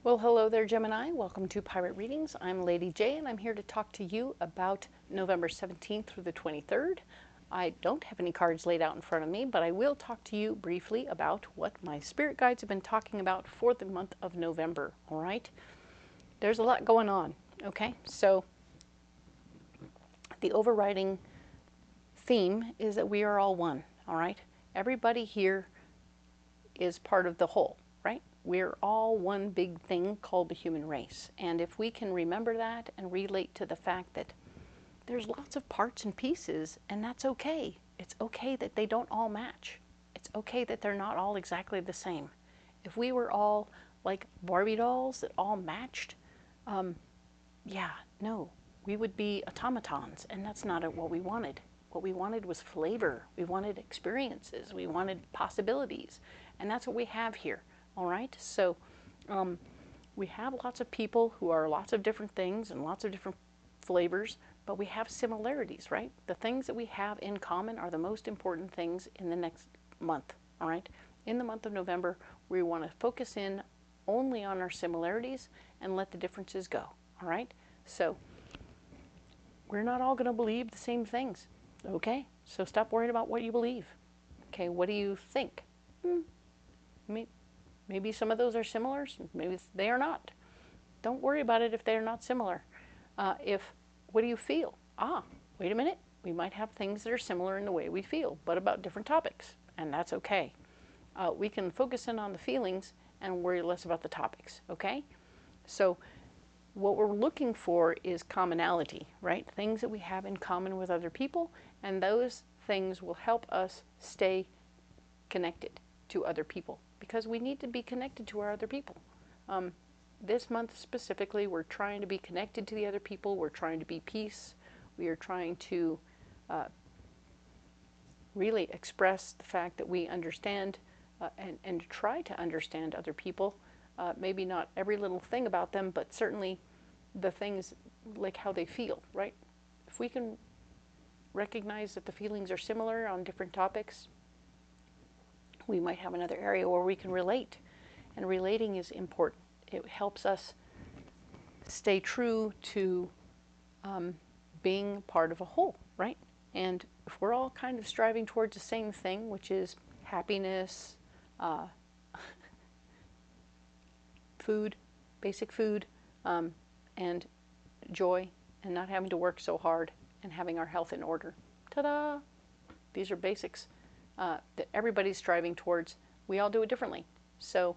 Well, hello there, Gemini. Welcome to Pirate Readings. I'm Lady J, and I'm here to talk to you about November 17th through the 23rd. I don't have any cards laid out in front of me, but I will talk to you briefly about what my spirit guides have been talking about for the month of November, all right? There's a lot going on, okay? So the overriding theme is that we are all one, all right? Everybody here is part of the whole, right? We're all one big thing called the human race. And if we can remember that and relate to the fact that there's lots of parts and pieces, and that's okay. It's okay that they don't all match. It's okay that they're not all exactly the same. If we were all like Barbie dolls that all matched, no, we would be automatons, and that's not what we wanted. What we wanted was flavor. We wanted experiences. We wanted possibilities. And that's what we have here. All right. So we have lots of people who are lots of different things and lots of different flavors, but we have similarities, right? The things that we have in common are the most important things in the next month. All right. In the month of November, we want to focus in only on our similarities and let the differences go. All right. So we're not all going to believe the same things. Okay, so stop worrying about what you believe. Okay, what do you think? Maybe some of those are similar, maybe they are not. Don't worry about it if they are not similar. What do you feel? Wait a minute, we might have things that are similar in the way we feel, but about different topics, and that's okay. We can focus in on the feelings and worry less about the topics, okay? So what we're looking for is commonality, right? Things that we have in common with other people, and those things will help us stay connected to other people, because we need to be connected to our other people. This month specifically, we're trying to be connected to the other people. We're trying to be peace. We are trying to really express the fact that we understand and try to understand other people. Maybe not every little thing about them, but certainly the things like how they feel, right? If we can recognize that the feelings are similar on different topics, we might have another area where we can relate. And relating is important. It helps us stay true to being part of a whole, right? And if we're all kind of striving towards the same thing, which is happiness, food, basic food, and joy, and not having to work so hard, and having our health in order. Ta-da! These are basics that everybody's striving towards. We all do it differently. So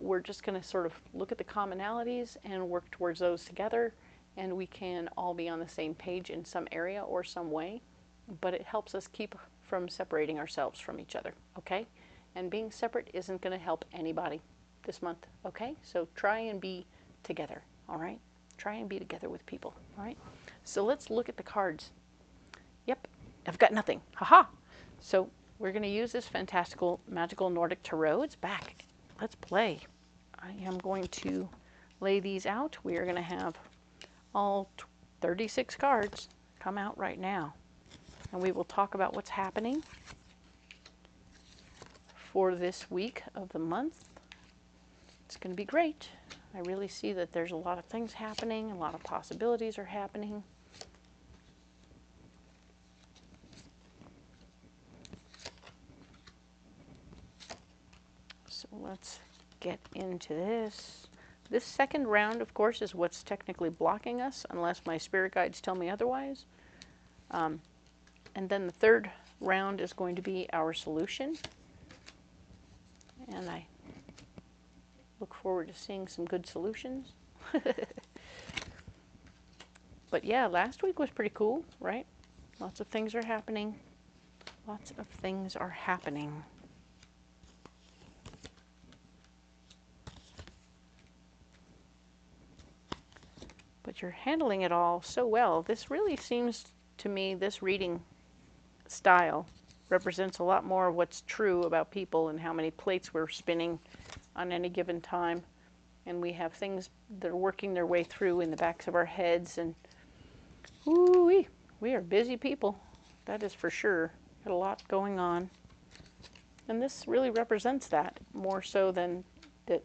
we're just going to sort of look at the commonalities and work towards those together, and we can all be on the same page in some area or some way, but it helps us keep from separating ourselves from each other, okay? And being separate isn't going to help anybody this month, okay? So try and be together, all right? Try and be together with people, all right? So let's look at the cards. Yep, I've got nothing. Haha! So we're going to use this fantastical, magical Nordic tarot. It's back. Let's play. I am going to lay these out. We are going to have all 36 cards come out right now. And we will talk about what's happening for this week of the month. It's going to be great. I really see that there's a lot of things happening, a lot of possibilities are happening. So let's get into this. This second round, of course, is what's technically blocking us, unless my spirit guides tell me otherwise. And then the third round is going to be our solution. And I look forward to seeing some good solutions. But yeah, last week was pretty cool, right? Lots of things are happening. Lots of things are happening. But you're handling it all so well. This really seems to me, this reading style represents a lot more of what's true about people and how many plates we're spinning on any given time. And we have things that are working their way through in the backs of our heads. And ooh-wee, we are busy people. That is for sure. Got a lot going on. And this really represents that more so than that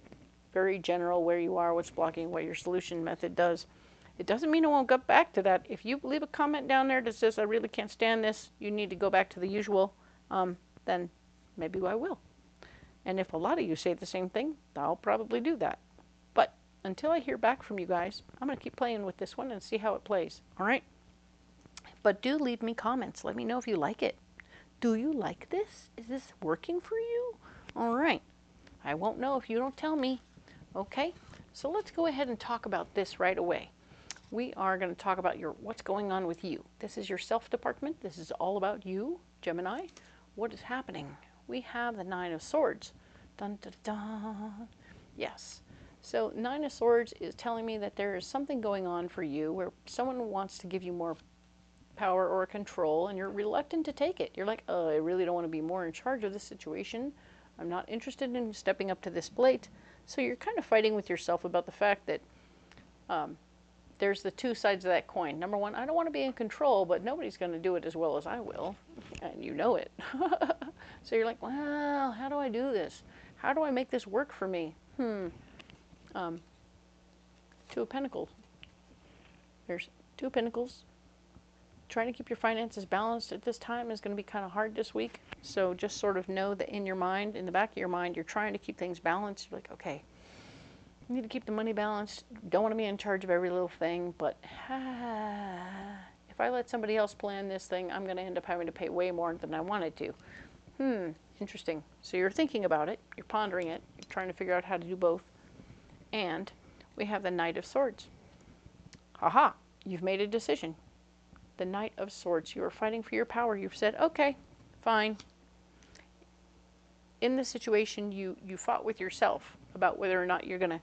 very general where you are, what's blocking, what your solution method does. It doesn't mean I won't get back to that. If you leave a comment down there that says, I really can't stand this, you need to go back to the usual, then maybe I will. And if a lot of you say the same thing, I'll probably do that. But until I hear back from you guys, I'm going to keep playing with this one and see how it plays. All right? But do leave me comments. Let me know if you like it. Do you like this? Is this working for you? All right. I won't know if you don't tell me. Okay? So let's go ahead and talk about this right away. We are going to talk about what's going on with you. This is your self department. This is all about you, Gemini. What is happening? We have the Nine of Swords. Dun, dun, dun. Yes. So Nine of Swords is telling me that there is something going on for you where someone wants to give you more power or control, and you're reluctant to take it. You're like, oh, I really don't want to be more in charge of this situation. I'm not interested in stepping up to this plate. So you're kind of fighting with yourself about the fact that there's the two sides of that coin. Number one, I don't want to be in control, but nobody's going to do it as well as I will, and you know it. So you're like, well, how do I do this? How do I make this work for me? Two of Pentacles. There's Two of Pentacles. Trying to keep your finances balanced at this time is going to be kind of hard this week. So just sort of know that in your mind, in the back of your mind, you're trying to keep things balanced. You're like, okay, I need to keep the money balanced. Don't want to be in charge of every little thing, but if I let somebody else plan this thing, I'm going to end up having to pay way more than I wanted to. Interesting. So you're thinking about it. You're pondering it. You're trying to figure out how to do both. And we have the Knight of Swords. Haha, you've made a decision. The Knight of Swords. You are fighting for your power. You've said, okay, fine. In this situation, you fought with yourself about whether or not you're gonna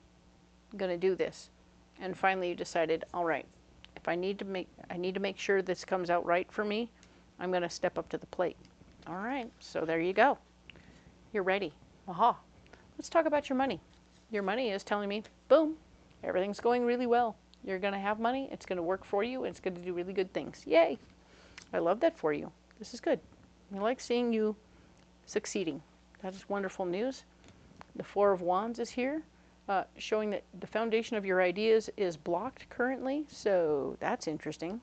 do this, and finally you decided, all right, if I need to make sure this comes out right for me, I'm gonna step up to the plate. All right, so there you go. You're ready. Aha. Let's talk about your money. Your money is telling me, boom, everything's going really well. You're going to have money. It's going to work for you. It's going to do really good things. Yay. I love that for you. This is good. I like seeing you succeeding. That is wonderful news. The Four of Wands is here, showing that the foundation of your ideas is blocked currently. So that's interesting.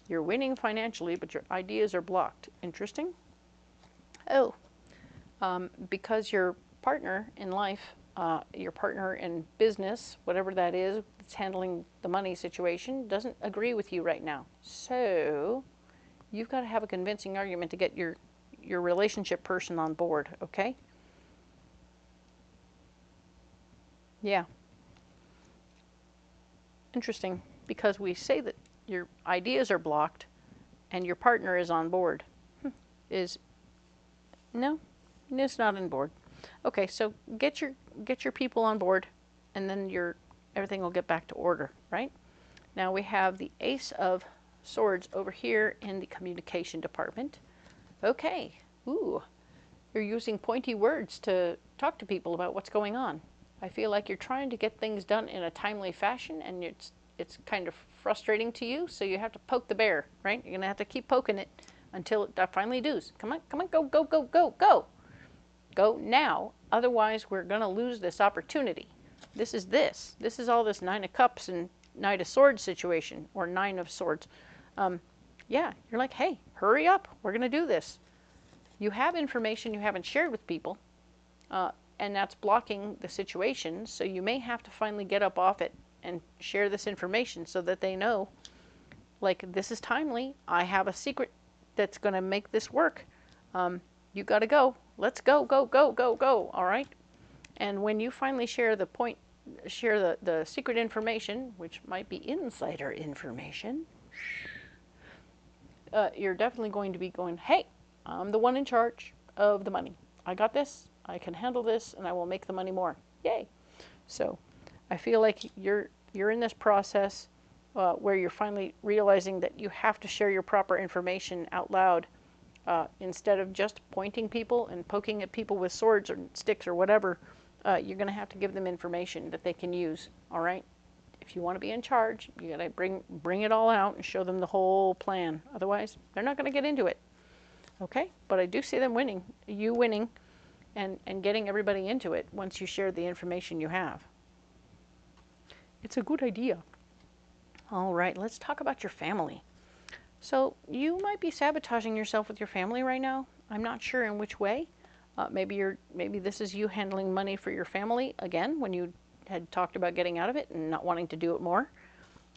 You're winning financially, but your ideas are blocked. Interesting. Oh, because your partner in life, your partner in business, whatever that is, that's handling the money situation, doesn't agree with you right now. So you've got to have a convincing argument to get your relationship person on board, okay? Yeah. Interesting, because we say that your ideas are blocked and your partner is on board. No, it's not on board. Okay, so get your people on board, and then everything will get back to order, right? Now we have the Ace of Swords over here in the communication department. Okay, ooh, you're using pointy words to talk to people about what's going on. I feel like you're trying to get things done in a timely fashion, and it's kind of frustrating to you, so you have to poke the bear, right? You're gonna have to keep poking it until it finally does. Come on, go, go, go, go, go. Go now, otherwise we're going to lose this opportunity. This is all this Nine of Cups and Knight of Swords situation, or Nine of Swords. Yeah, you're like, hey, hurry up, we're going to do this. You have information you haven't shared with people, and that's blocking the situation, so you may have to finally get up off it and share this information so that they know, like, this is timely, I have a secret that's going to make this work. You got to go. Let's go, go, go, go, go, all right? And when you finally share the secret information, which might be insider information, you're definitely going to be going, hey, I'm the one in charge of the money. I got this, I can handle this, and I will make the money more. Yay. So I feel like you're in this process where you're finally realizing that you have to share your proper information out loud. Instead of just pointing people and poking at people with swords or sticks or whatever, you're going to have to give them information that they can use, all right? If you want to be in charge, you got to bring it all out and show them the whole plan. Otherwise, they're not going to get into it, okay? But I do see them winning, you winning, and getting everybody into it once you share the information you have. It's a good idea. All right, let's talk about your family. So you might be sabotaging yourself with your family right now. I'm not sure in which way. Maybe this is you handling money for your family again when you had talked about getting out of it and not wanting to do it more.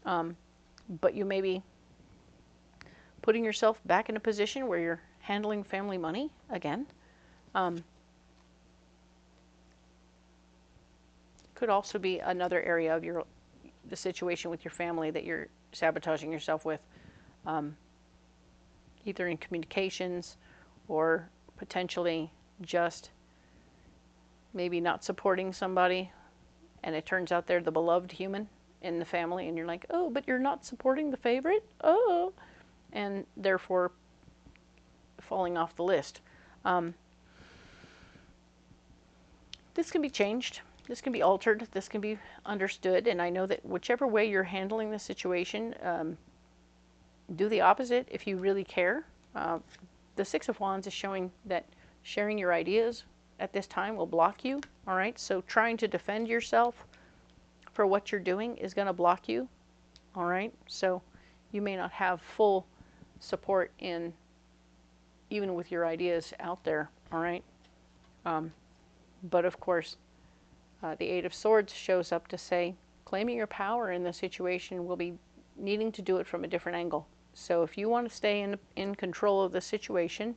But you may be putting yourself back in a position where you're handling family money again. Could also be another area of the situation with your family that you're sabotaging yourself with, either in communications or potentially just maybe not supporting somebody, and it turns out they're the beloved human in the family, and you're like, oh, but you're not supporting the favorite? Oh, and therefore falling off the list. This can be changed. This can be altered. This can be understood. And I know that whichever way you're handling the situation, do the opposite if you really care. The Six of Wands is showing that sharing your ideas at this time will block you. All right. So trying to defend yourself for what you're doing is going to block you. All right. So you may not have full support in even with your ideas out there. All right. But of course, the Eight of Swords shows up to say claiming your power in the situation will be needing to do it from a different angle. So if you want to stay in control of the situation,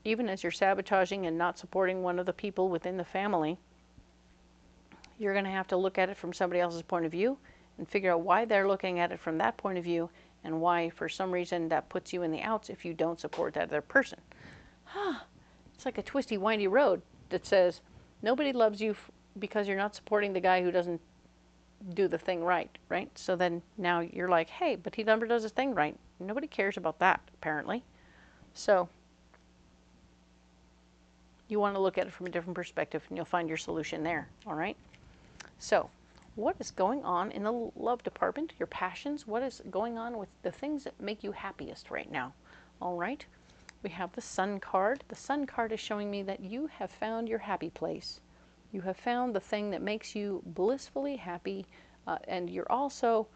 even as you're sabotaging and not supporting one of the people within the family, you're going to have to look at it from somebody else's point of view and figure out why they're looking at it from that point of view and why, for some reason, that puts you in the outs if you don't support that other person. It's like a twisty, windy road that says nobody loves you because you're not supporting the guy who doesn't do the thing right, right? So then now you're like, hey, but he never does his thing right. Nobody cares about that, apparently. So you want to look at it from a different perspective, and you'll find your solution there, all right? So what is going on in the love department, your passions? What is going on with the things that make you happiest right now? All right, we have the Sun card. The Sun card is showing me that you have found your happy place. You have found the thing that makes you blissfully happy, and you're also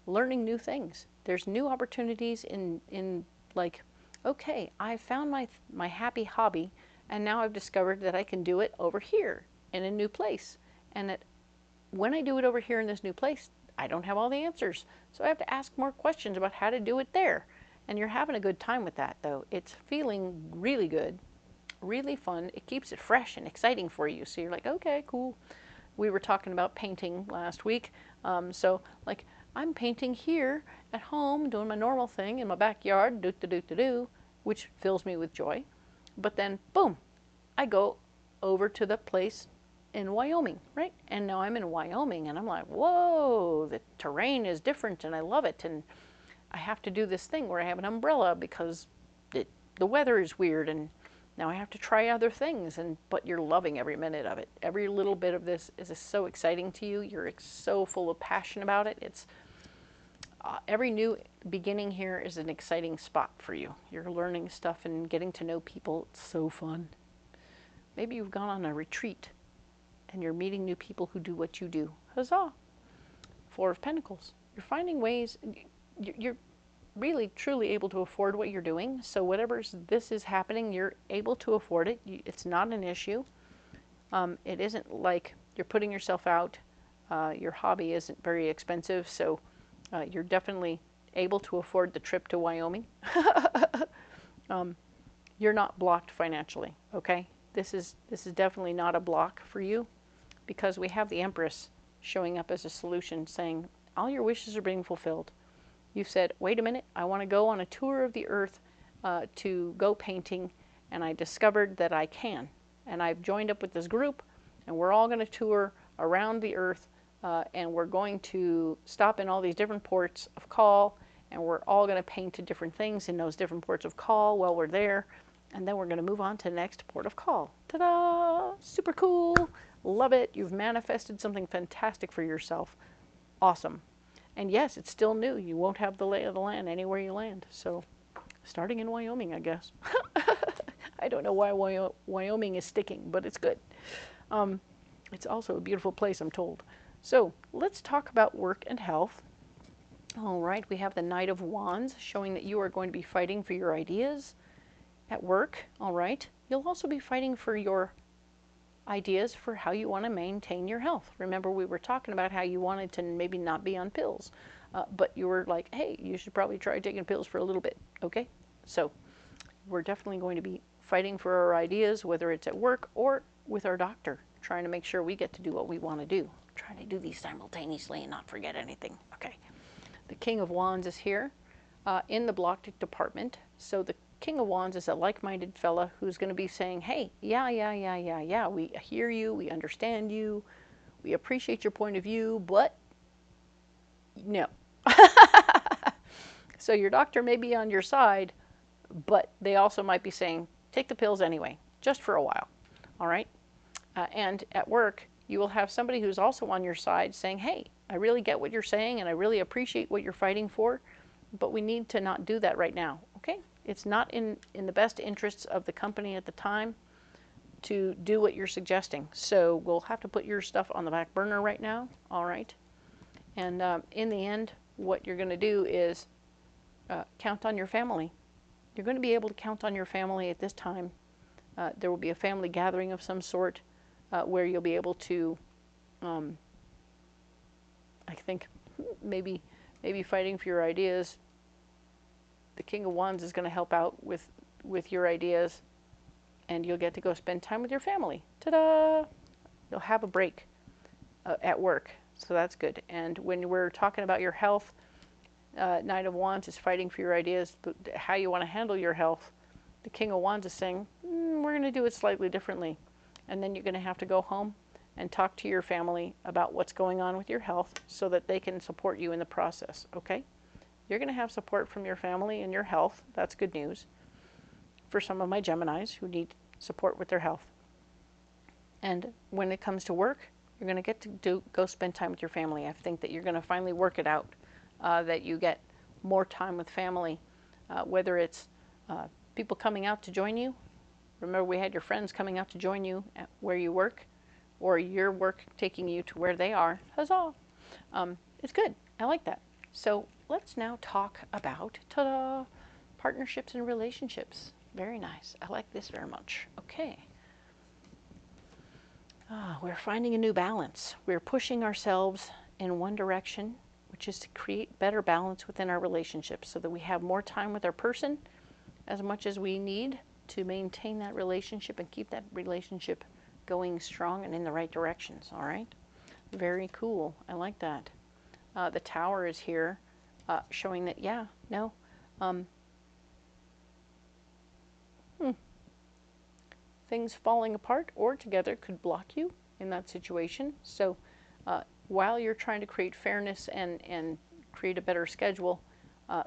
learning new things. There's new opportunities in like, okay, I found my happy hobby, and now I've discovered that I can do it over here in a new place. And that when I do it over here in this new place, I don't have all the answers. So I have to ask more questions about how to do it there. And you're having a good time with that, though. It's feeling really good. Really fun. It keeps it fresh and exciting for you. So you're like, okay, cool. We were talking about painting last week. So like I'm painting here at home, doing my normal thing in my backyard, which fills me with joy. But then boom, I go over to the place in Wyoming, right? And now I'm in Wyoming and I'm like, whoa, the terrain is different and I love it. And I have to do this thing where I have an umbrella because the weather is weird, and now I have to try other things, but you're loving every minute of it. Every little bit of this is so exciting to you. You're so full of passion about it. It's every new beginning here is an exciting spot for you. You're learning stuff and getting to know people. It's so fun. Maybe you've gone on a retreat and you're meeting new people who do what you do. Huzzah! Four of Pentacles. You're finding ways. You're really truly able to afford what you're doing. So whatever this is happening, you're able to afford it. It's not an issue. It isn't like you're putting yourself out. Your hobby isn't very expensive, so you're definitely able to afford the trip to Wyoming. You're not blocked financially, okay? This is definitely not a block for you, because we have the Empress showing up as a solution, saying all your wishes are being fulfilled. You said, wait a minute, I want to go on a tour of the earth to go painting, and I discovered that I can. And I've joined up with this group, and we're all going to tour around the earth, and we're going to stop in all these different ports of call, and we're all going to paint to different things in those different ports of call while we're there, and then we're going to move on to the next port of call. Ta-da! Super cool! Love it! You've manifested something fantastic for yourself. Awesome. And yes, it's still new. You won't have the lay of the land anywhere you land. So starting in Wyoming, I guess. I don't know why Wyoming is sticking, but it's good. It's also a beautiful place, I'm told. So let's talk about work and health. All right, we have the Knight of Wands showing that you are going to be fighting for your ideas at work. All right, you'll also be fighting for your ideas for how you want to maintain your health. Remember, we were talking about how you wanted to maybe not be on pills, but you were like, hey, you should probably try taking pills for a little bit. Okay, so we're definitely going to be fighting for our ideas, whether it's at work or with our doctor, trying to make sure we get to do what we want to do. Trying to do these simultaneously and not forget anything. Okay. The King of Wands is here in the blocked department. So the King of Wands is a like-minded fella who's going to be saying, hey, yeah, we hear you, we understand you, we appreciate your point of view, but no. So your doctor may be on your side, but they also might be saying, take the pills anyway, just for a while. All right? And at work, you will have somebody who's also on your side saying, hey, I really get what you're saying and I really appreciate what you're fighting for, but we need to not do that right now, okay? It's not in the best interests of the company at the time to do what you're suggesting. So we'll have to put your stuff on the back burner right now, all right? And in the end, what you're going to do is count on your family. You're going to be able to count on your family at this time. There will be a family gathering of some sort where you'll be able to, I think, maybe fighting for your ideas. The King of Wands is going to help out with your ideas, and you'll get to go spend time with your family. Ta-da! You'll have a break at work, so that's good. And when we're talking about your health, Knight of Wands is fighting for your ideas, but how you want to handle your health. The King of Wands is saying, we're going to do it slightly differently. And then you're going to have to go home and talk to your family about what's going on with your health so that they can support you in the process, okay? You're going to have support from your family and your health. That's good news for some of my Geminis who need support with their health. And when it comes to work, you're going to get to go spend time with your family. I think that you're going to finally work it out, that you get more time with family, whether it's people coming out to join you. Remember, we had your friends coming out to join you at where you work, or your work taking you to where they are. Huzzah! It's good. I like that. So let's now talk about, ta-da, partnerships and relationships. Very nice. I like this very much. Okay. We're finding a new balance. We're pushing ourselves in one direction, which is to create better balance within our relationships so that we have more time with our person as much as we need to maintain that relationship and keep that relationship going strong and in the right directions, all right? Very cool. I like that. The Tower is here, showing that, yeah, no, things falling apart or together could block you in that situation. So while you're trying to create fairness and create a better schedule,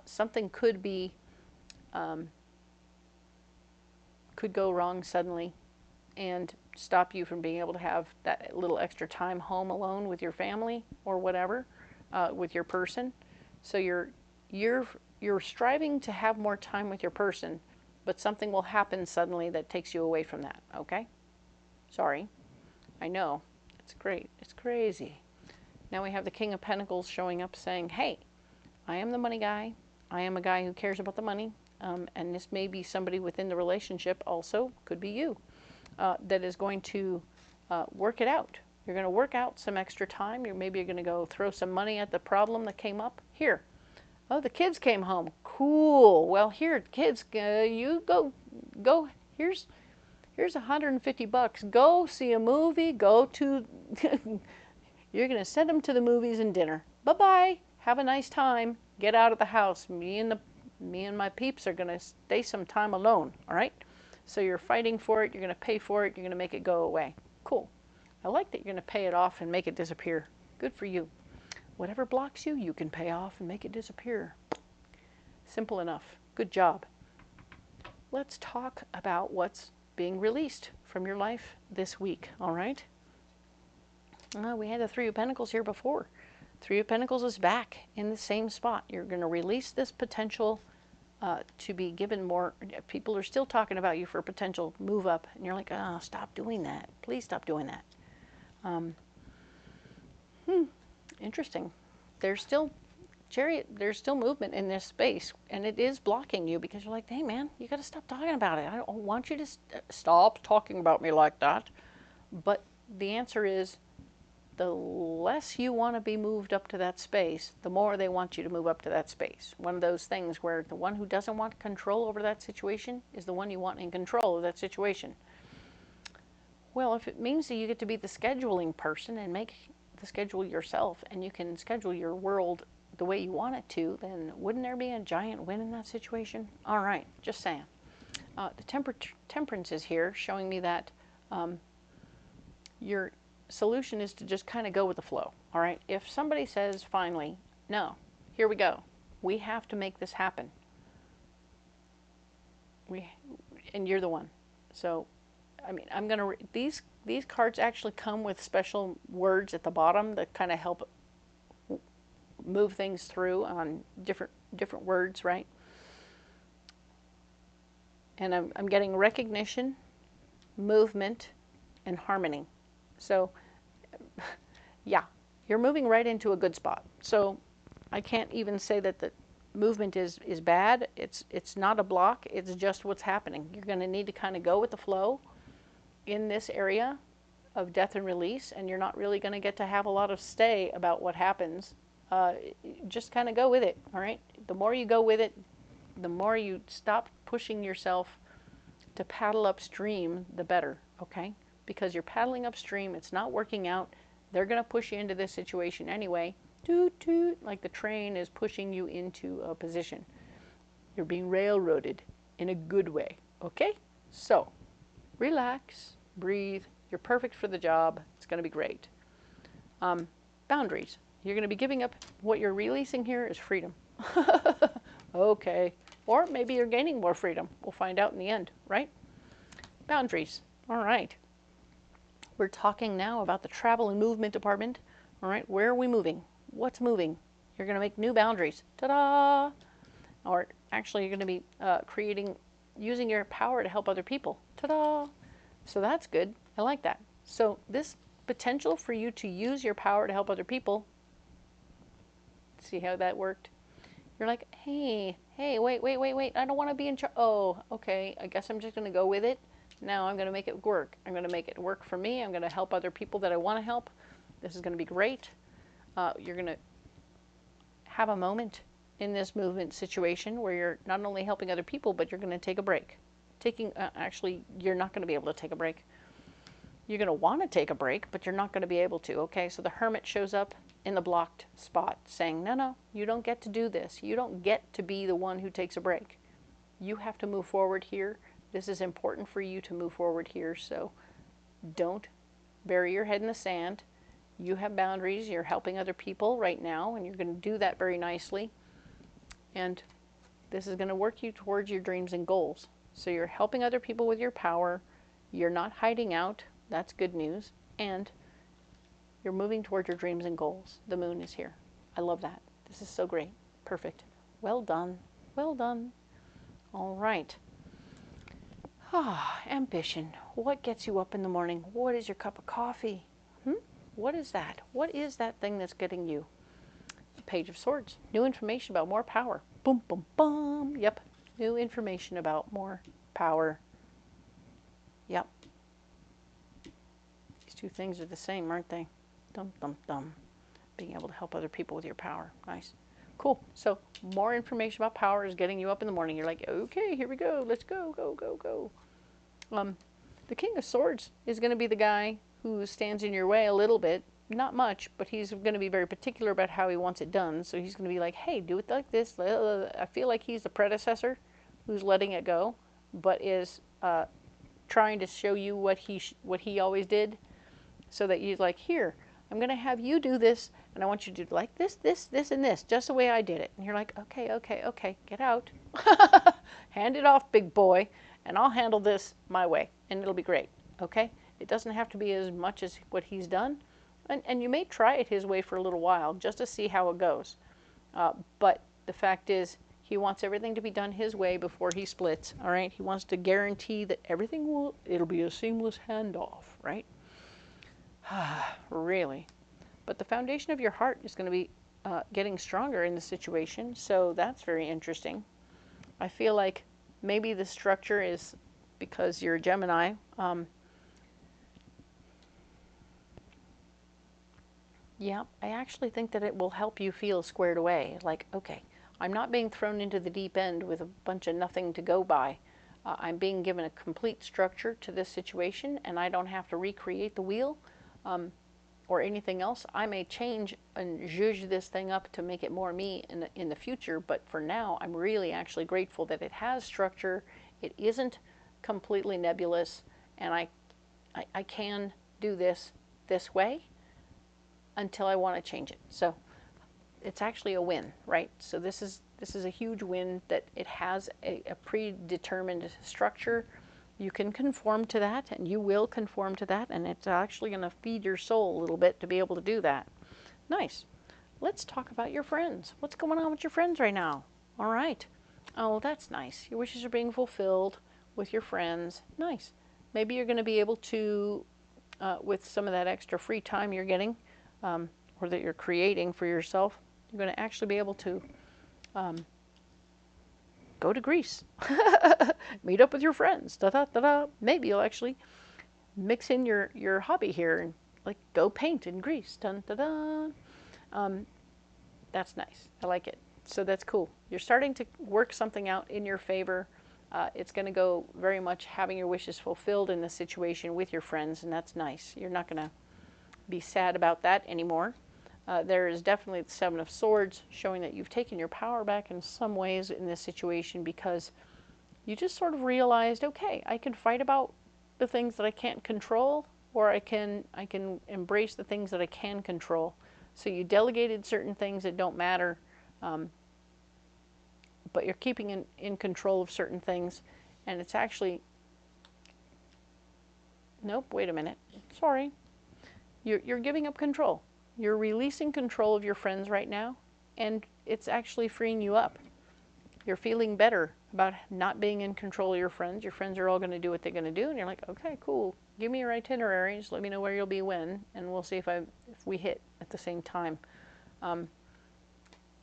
something could be, could go wrong suddenly and stop you from being able to have that little extra time home alone with your family or whatever, with your person. So you're striving to have more time with your person, but something will happen suddenly that takes you away from that, okay? Sorry. I know. It's great. It's crazy. Now we have the King of Pentacles showing up saying, hey, I am the money guy. I am a guy who cares about the money. And this may be somebody within the relationship also, could be you, that is going to work it out. You're going to work out some extra time. Maybe you're going to go throw some money at the problem that came up. Here. Oh, the kids came home. Cool. Well, here, kids, you go. Here's $150. Go see a movie. Go to. You're going to send them to the movies and dinner. Bye-bye. Have a nice time. Get out of the house. Me and my peeps are going to stay some time alone. All right. So you're fighting for it. You're going to pay for it. You're going to make it go away. Cool. I like that you're going to pay it off and make it disappear. Good for you. Whatever blocks you, you can pay off and make it disappear. Simple enough. Good job. Let's talk about what's being released from your life this week, all right? We had the Three of Pentacles here before. Three of Pentacles is back in the same spot. You're going to release this potential to be given more. People are still talking about you for a potential move up, and you're like, oh, stop doing that. Please stop doing that. Interesting. There's still, Chariot, there's still movement in this space, and it is blocking you because you're like, hey man, you got to stop talking about it. I don't want you to stop talking about me like that. But the answer is, the less you want to be moved up to that space, the more they want you to move up to that space. One of those things where the one who doesn't want control over that situation is the one you want in control of that situation. Well, if it means that you get to be the scheduling person and make the schedule yourself, and you can schedule your world the way you want it to, then wouldn't there be a giant win in that situation? All right, just saying. The temperance is here, showing me that your solution is to just kind of go with the flow. All right, if somebody says finally, no, here we go, we have to make this happen, and you're the one. So, I mean, I'm gonna these cards actually come with special words at the bottom that kind of help move things through on different words, right? And I'm getting recognition, movement, and harmony. So, yeah, you're moving right into a good spot. So I can't even say that the movement is bad. It's not a block. It's just what's happening. You're going to need to kind of go with the flow in this area of death and release, and you're not really going to get to have a lot of say about what happens. Just kind of go with it, all right? The more you go with it, the more you stop pushing yourself to paddle upstream, the better, okay? Because you're paddling upstream, it's not working out, they're going to push you into this situation anyway. Toot, toot, like the train is pushing you into a position. You're being railroaded in a good way, okay? So, relax, breathe, you're perfect for the job, it's going to be great. Boundaries. You're going to be giving up, what you're releasing here is freedom. Okay. Or maybe you're gaining more freedom. We'll find out in the end, right? Boundaries. All right. We're talking now about the travel and movement department. All right. Where are we moving? What's moving? You're going to make new boundaries. Ta-da! Or actually, you're going to be using your power to help other people. Ta-da! So that's good. I like that. So this potential for you to use your power to help other people, see how that worked? You're like, hey, wait, I don't want to be in charge. Oh, okay, I guess I'm just going to go with it. Now I'm going to make it work. I'm going to make it work for me. I'm going to help other people that I want to help. This is going to be great. You're going to have a moment in this movement situation where you're not only helping other people, but you're going to take a break. Actually, you're not going to be able to take a break. You're going to want to take a break, but you're not going to be able to, okay? So the Hermit shows up in the blocked spot saying, no, you don't get to do this. You don't get to be the one who takes a break. You have to move forward here. This is important for you to move forward here, so don't bury your head in the sand. You have boundaries. You're helping other people right now, and you're going to do that very nicely. And this is going to work you towards your dreams and goals. So you're helping other people with your power. You're not hiding out. That's good news. And you're moving toward your dreams and goals. The moon is here. I love that. This is so great. Perfect. Well done. Well done. All right. Ambition. What gets you up in the morning? What is your cup of coffee? What is that? What is that thing that's getting you? The Page of Swords. New information about more power. Boom, boom, boom. Yep. New information about more power. Yep. These two things are the same, aren't they? Dum, dum, dum. Being able to help other people with your power. Nice. Cool. So more information about power is getting you up in the morning. You're like, okay, here we go. Let's go, go, go, go. The King of Swords is going to be the guy who stands in your way a little bit. Not much, but he's going to be very particular about how he wants it done. So he's going to be like, hey, do it like this. I feel like he's the predecessor who's letting it go, but is trying to show you what he always did, so that you're like, here, I'm going to have you do this, and I want you to do like this, and this, just the way I did it. And you're like, okay, get out. Hand it off, big boy, and I'll handle this my way, and it'll be great, okay? It doesn't have to be as much as what he's done, and you may try it his way for a little while, just to see how it goes. But the fact is, He wants everything to be done his way before he splits, all right? He wants to guarantee that it'll be a seamless handoff, right? Really. But the foundation of your heart is going to be getting stronger in the situation, so that's very interesting. I feel like maybe the structure is because you're a Gemini. Yeah, I actually think that it will help you feel squared away. Like, okay, I'm not being thrown into the deep end with a bunch of nothing to go by. I'm being given a complete structure to this situation, and I don't have to recreate the wheel or anything else. I may change and zhuzh this thing up to make it more me in the future, but for now, I'm really actually grateful that it has structure. It isn't completely nebulous, and I can do this way until I want to change it. So it's actually a win, right? So this is a huge win that it has a predetermined structure. You can conform to that, and you will conform to that, and it's actually going to feed your soul a little bit to be able to do that. Nice. Let's talk about your friends. What's going on with your friends right now? All right. Oh, that's nice. Your wishes are being fulfilled with your friends. Nice. Maybe you're going to be able to, with some of that extra free time you're getting, or that you're creating for yourself, you're going to actually be able to go to Greece, meet up with your friends. Da da da da. Maybe you'll actually mix in your hobby here and like go paint in Greece. Dun da da. That's nice. I like it. So that's cool. You're starting to work something out in your favor. It's going to go very much having your wishes fulfilled in the situation with your friends, and that's nice. You're not going to be sad about that anymore. There is definitely the Seven of Swords showing that you've taken your power back in some ways in this situation because you just sort of realized, okay, I can fight about the things that I can't control, or I can embrace the things that I can control. So you delegated certain things that don't matter, but you're keeping in control of certain things, and it's actually, nope, wait a minute, sorry. You're giving up control. You're releasing control of your friends right now, and it's actually freeing you up. You're feeling better about not being in control of your friends. Your friends are all going to do what they're going to do, and you're like, okay, cool. Give me your itineraries. Let me know where you'll be when, and we'll see if we hit at the same time.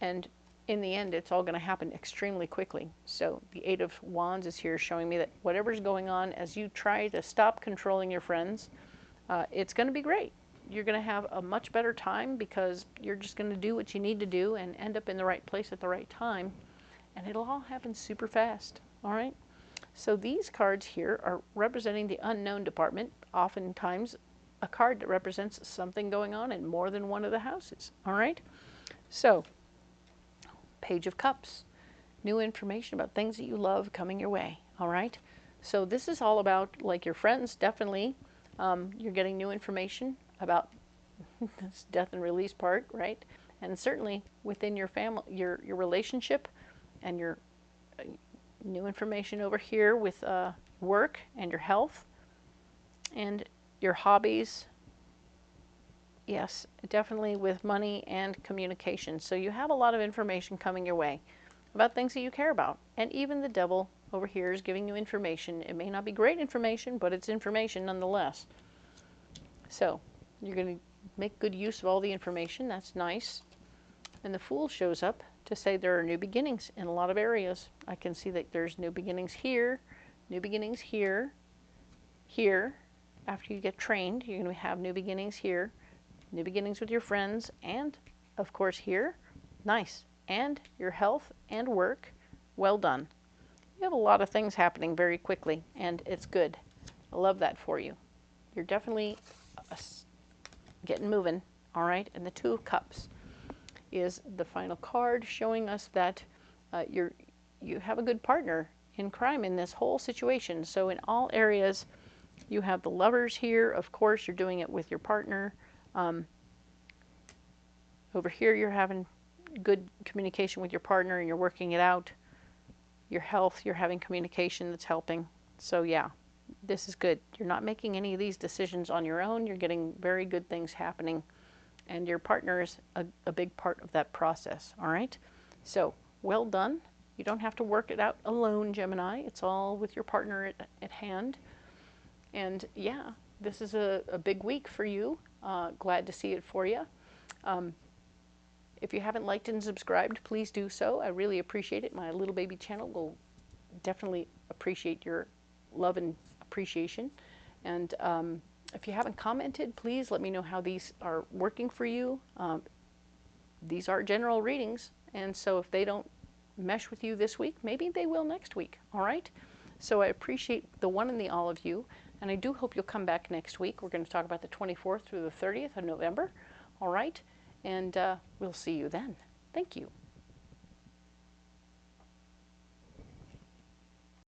And in the end, it's all going to happen extremely quickly. So the Eight of Wands is here showing me that whatever's going on as you try to stop controlling your friends, it's going to be great. You're going to have a much better time because you're just going to do what you need to do and end up in the right place at the right time. And it'll all happen super fast. All right. So these cards here are representing the unknown department, oftentimes a card that represents something going on in more than one of the houses. All right. So Page of Cups, new information about things that you love coming your way. All right. So this is all about, like, your friends, definitely. You're getting new information about this death and release part, right? And certainly within your family, your relationship, and your new information over here with work and your health and your hobbies. Yes, definitely with money and communication. So you have a lot of information coming your way about things that you care about. And even the devil over here is giving you information. It may not be great information, but it's information nonetheless. So you're going to make good use of all the information. That's nice. And the Fool shows up to say there are new beginnings in a lot of areas. I can see that there's new beginnings here, new beginnings here, here. After you get trained, you're going to have new beginnings here, new beginnings with your friends, and of course here. Nice. And your health and work. Well done. You have a lot of things happening very quickly, and it's good. I love that for you. You're definitely getting moving, all right? And the Two of Cups is the final card showing us that you have a good partner in crime in this whole situation. So in all areas, you have the Lovers here. Of course, you're doing it with your partner. Over here, you're having good communication with your partner and you're working it out. Your health, you're having communication that's helping. So yeah, this is good. You're not making any of these decisions on your own. You're getting very good things happening. And your partner is a big part of that process, all right? So, well done. You don't have to work it out alone, Gemini. It's all with your partner at hand. And yeah, this is a big week for you. Glad to see it for you. If you haven't liked and subscribed, please do so. I really appreciate it. My little baby channel will definitely appreciate your love and appreciation. And if you haven't commented, please let me know how these are working for you. These are general readings, and so if they don't mesh with you this week, maybe they will next week, all right? So I appreciate the one and the all of you, and I do hope you'll come back next week. We're going to talk about the 24th through the 30th of November, all right? And we'll see you then. Thank you.